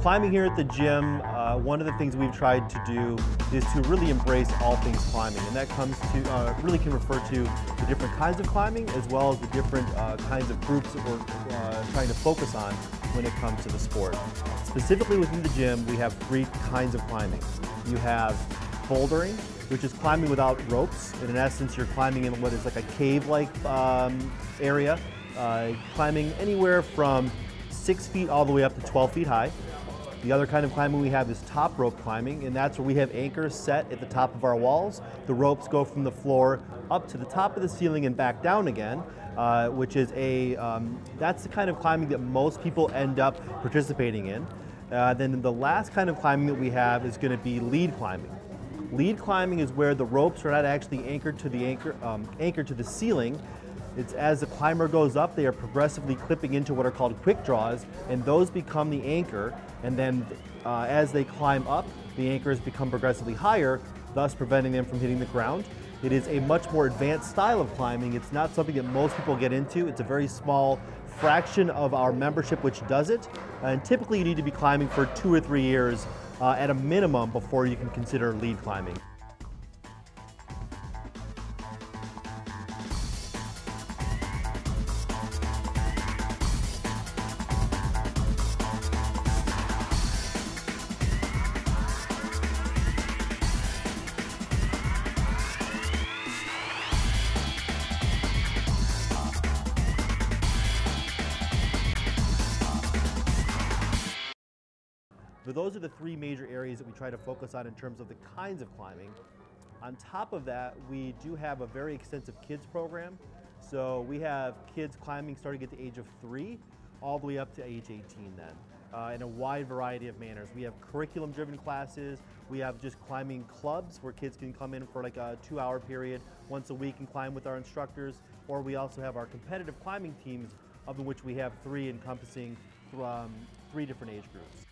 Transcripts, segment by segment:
Climbing here at the gym, one of the things we've tried to do is to really embrace all things climbing, and that comes to really can refer to the different kinds of climbing as well as the different kinds of groups that we're trying to focus on when it comes to the sport. Specifically within the gym, we have three kinds of climbing. You have bouldering, which is climbing without ropes, and in essence you're climbing in what is like a cave-like area, climbing anywhere from 6 feet all the way up to 12 feet high. The other kind of climbing we have is top rope climbing, and that's where we have anchors set at the top of our walls. The ropes go from the floor up to the top of the ceiling and back down again, which is that's the kind of climbing that most people end up participating in. Then the last kind of climbing that we have is going to be lead climbing. Lead climbing is where the ropes are not actually anchored to the anchored to the ceiling. It's as the climber goes up, they are progressively clipping into what are called quick draws, and those become the anchor. And then as they climb up, the anchors become progressively higher, thus preventing them from hitting the ground. It is a much more advanced style of climbing. It's not something that most people get into. It's a very small fraction of our membership which does it. And typically you need to be climbing for 2 or 3 years at a minimum before you can consider lead climbing. But those are the three major areas that we try to focus on in terms of the kinds of climbing. On top of that, we do have a very extensive kids program. So we have kids climbing starting at the age of 3 all the way up to age 18 then, in a wide variety of manners. We have curriculum-driven classes. We have just climbing clubs where kids can come in for like a 2-hour period once a week and climb with our instructors. Or we also have our competitive climbing teams, of which we have 3 encompassing 3 different age groups.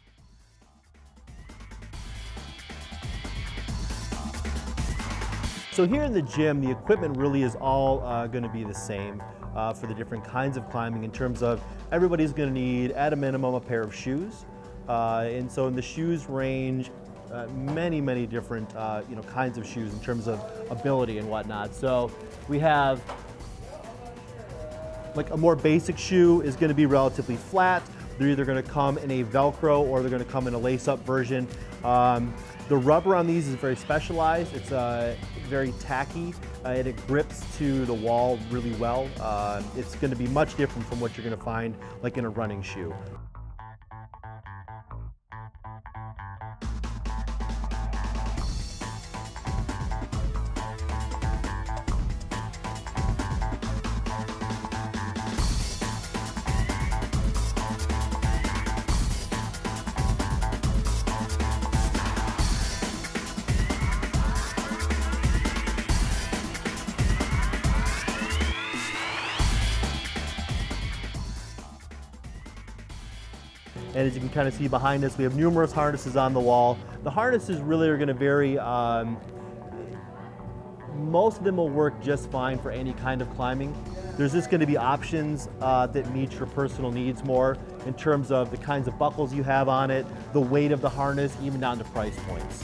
So here in the gym, the equipment really is all going to be the same for the different kinds of climbing in terms of everybody's going to need, at a minimum, a pair of shoes. And so in the shoes range, many different kinds of shoes in terms of ability and whatnot. So we have like a more basic shoe is going to be relatively flat. They're either going to come in a Velcro or they're going to come in a lace-up version. The rubber on these is very specialized. It's very tacky and it grips to the wall really well. It's going to be much different from what you're going to find like in a running shoe. And as you can kind of see behind us, we have numerous harnesses on the wall. The harnesses really are going to vary. Most of them will work just fine for any kind of climbing. There's just going to be options that meet your personal needs more in terms of the kinds of buckles you have on it, the weight of the harness, even down to price points.